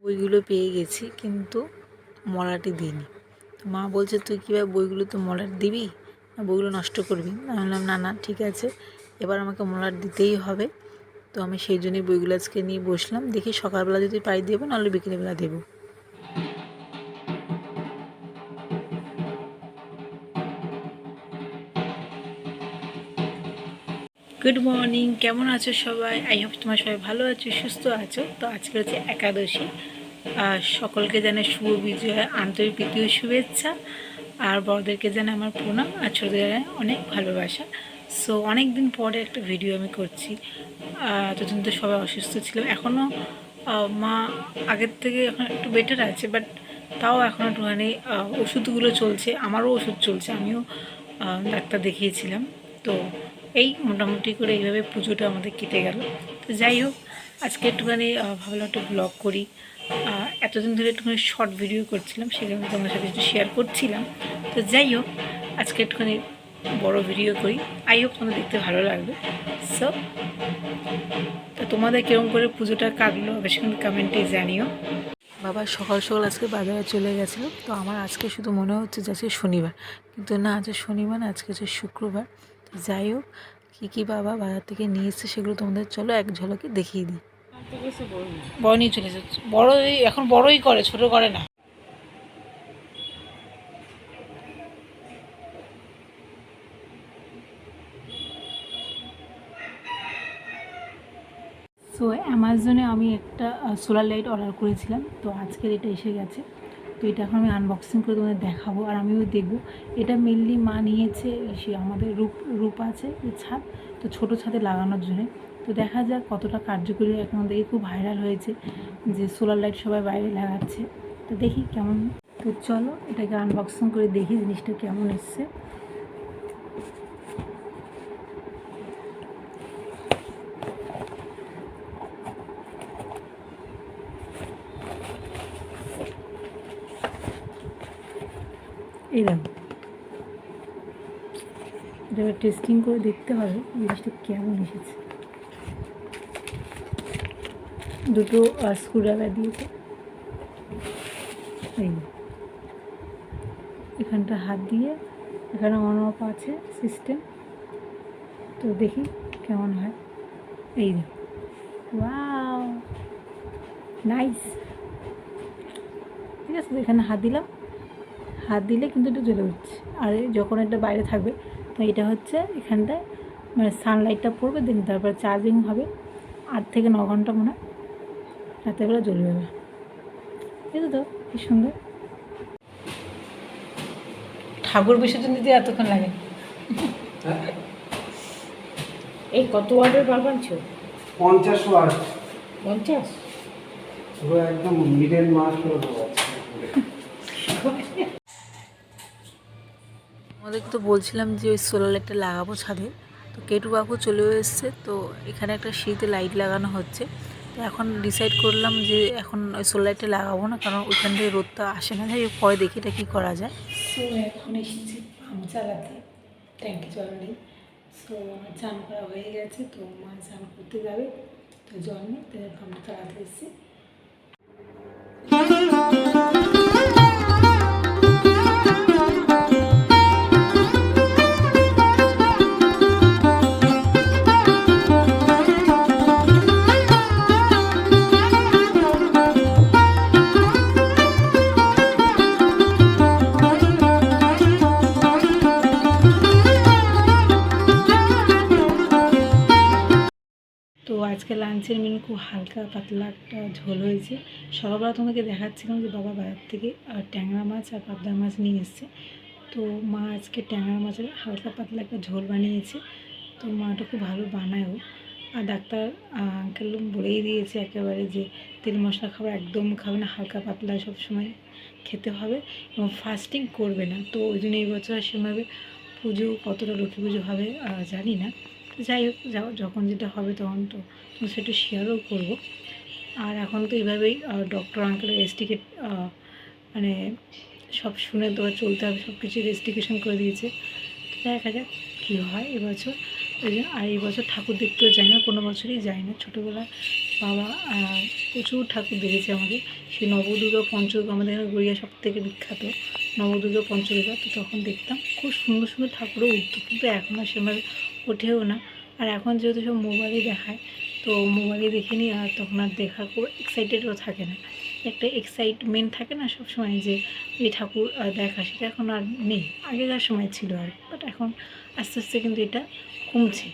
বইগুলো পেয়ে গেছি কিন্তু মলাটি দিইনি। তো মা বলছে তুই কীভাবে বইগুলো তো মলাট দিবি না, বইগুলো নষ্ট করবি? আমি বললাম না না ঠিক আছে, এবার আমাকে মলাট দিতেই হবে। তো আমি সেই জন্যই বইগুলো আজকে নিয়ে বসলাম, দেখি সকালবেলা যদি পাই দেবো, নাহলে বিকেলবেলা দেবো। গুড মর্নিং, কেমন আছো সবাই? আই হোপ তোমার সবাই ভালো আছো, সুস্থ আছো। তো আজকে হচ্ছে একাদশী। সকলকে জানাই শুভ বিজয়, আন্তরিক প্রীতি ও শুভেচ্ছা। আর বড়দেরকে জানাই আমার প্রণাম, আর ছোটদের জানাই অনেক ভালোবাসা। সো অনেক দিন পরে একটা ভিডিও আমি করছি। তখন তো সবাই অসুস্থ ছিল, এখনও মা আগের থেকে এখন একটু বেটার আছে, বাট তাও এখন একটুখানি ওষুধগুলো চলছে, আমারও ওষুধ চলছে, আমিও ডাক্তার দেখিয়েছিলাম। তো এই মোটামুটি করে এইভাবে পুজোটা আমাদের কেটে গেল। তো যাই হোক, আজকে একটুখানি ভাবলাম একটু ব্লগ করি। এতদিন ধরে একটুখানি শর্ট ভিডিও করছিলাম, সেখানে তোমার সাথে একটু শেয়ার করছিলাম। তো যাই হোক, আজকে একটুখানি বড় ভিডিও করি, আই হোপ তোমাদের দেখতে ভালো লাগবে। সো তো তোমাদের কেরম করে পুজোটা কাটলো বেশি কিন্তু কমেন্টে জানিও। বাবা সকাল সকাল আজকে বাজারে চলে গেছিলো, তো আমার আজকে শুধু মনে হচ্ছে যে আজকে শনিবার, কিন্তু না, আজকে শনিবার না, আজকে হচ্ছে শুক্রবার। তো যাই হোক, কী বাবা বাজার থেকে নিয়ে এসছে সেগুলো তোমাদের চলো এক ঝলকে দেখিয়ে দিই। বড় নিয়ে চলে যাচ্ছে, বড়ই এখন বড়ই করে, ছোট করে না। সো অ্যামাজনে আমি একটা সোলার লাইট অর্ডার করেছিলাম, তো আজকের এটা এসে গেছে। তো এটা এখন আমি আনবক্সিং করে তোমাদের দেখাবো, আর আমিও দেখবো। এটা মেনলি মা নিয়েছে সে আমাদের রূপ আছে যে ছাদ, তো ছোটো ছাদে লাগানোর জন্য। তো দেখা যাক কতটা কার্যকরী। এখন দেখি খুব ভাইরাল হয়েছে যে সোলার লাইট সবাই বাইরে লাগাচ্ছে, তো দেখি কেমন। তো চলো এটাকে আনবক্সিং করে দেখি জিনিসটা কেমন এসছে। এই দেখো, এটা টেস্টিং করে দেখতে হবে জিনিসটা কেমন এসেছে। দুটো স্ক্রুড্রাইভার দিয়েছে, এই এখানটা হাত দিয়ে এখানে অন অফ আছে সিস্টেম। তো দেখি কেমন হয়। এই দেখো, ওয়াও নাইস। ঠিক আছে, এখানে হাত দিলাম, হাত দিলে কিন্তু এটা জ্বলে উঠছে। আর যখন এটা বাইরে থাকবে, তো এটা হচ্ছে এখানটায় মানে সানলাইটটা পড়বে, দেন তারপরে চার্জিং হবে 8 থেকে 9 ঘন্টা মনে হয়, রাতেরবেলা জ্বলে যাবে। ঠিক আছে, তো কি সুন্দর। ঠাকুর বিসর্জন দিতে এতক্ষণ লাগে। এই কত ওয়ার্ডের বাল্ব আনছো? 50 ওয়াট। 50? পুরো একদম মিডল মার্ক করে দেবো। আমাদেরকে তো বলছিলাম যে ওই সোলার লাইটটা লাগাবো ছাদে, তো কেটু বাবু চলেও এসছে। তো এখানে একটা সিঁড়িতে লাইট লাগানো হচ্ছে। তো এখন ডিসাইড করলাম যে এখন ওই সোলার লাইটটা লাগাবো না, কারণ ওইখান থেকে রোদটা আসে না। যাই হোক, পরে দেখি এটা কী করা যায়। সো এখন এসেছি পাম্প চালাতে, ট্যাঙ্কি জল নেই। সো আমার চান করা হয়ে গেছে, তো মা চান করতে যাবে, তো জল নেই, তাই পাম্পটা চালাতে এসেছি। তো আজকে লাঞ্চের মেনু খুব হালকা পাতলা একটা ঝোল হয়েছে। সকালবেলা তোমাকে দেখাচ্ছিলাম যে বাবা বাজার থেকে ট্যাংরা মাছ আর পাবদা মাছ নিয়ে এসছে। তো মা আজকে ট্যাংরা মাছের হালকা পাতলা একটা ঝোল বানিয়েছে। তো মাটা খুব ভালো বানায়ও। আর ডাক্তার আঙ্কেল বলেই দিয়েছে একেবারে যে তেল মশলা খাবার একদম খাবে না, হালকা পাতলা সবসময় খেতে হবে এবং ফাস্টিং করবে না। তো ওই জন্য এই বছর সেভাবে পুজো কতটা লক্ষ্মী পুজো হবে জানি না। যাই হোক, যখন যেটা হবে তখন তো সেটা শেয়ারও করবো। আর এখন তো এইভাবেই ডক্টর আঙ্কেলের রেস্ট্রিকেট মানে সব শুনে তো চলতে হবে, সব কিছু রেস্ট্রিকেশন করে দিয়েছে। দেখা যাক কী হয় এবছর। ওই জন্য আর এই বছর ঠাকুর দেখতেও যাই না, কোনো বছরই যাই না। ছোটোবেলায় বাবা প্রচুর ঠাকুর দেখেছে আমাদের। সেই নবদুর্গা পঞ্চদুর্গা, আমাদের এখানে গড়িয়া সব থেকে বিখ্যাত নবদুর্গা পঞ্চদুর্গা। তো তখন দেখতাম খুব সুন্দর সুন্দর ঠাকুরও উঠতো, কিন্তু এখন আর সেভাবে ওঠেও না। আর এখন যেহেতু সব মোবাইলে দেখায়, তো মোবাইলে দেখে নিই, আর তখন আর দেখার খুব এক্সাইটেডও থাকে না। একটা এক্সাইটমেন্ট থাকে না সবসময় যে এই ঠাকুর দেখা, সেটা এখন আর নেই। আগেকার সময় ছিল আর, বাট এখন আস্তে আস্তে কিন্তু এটা কমছে।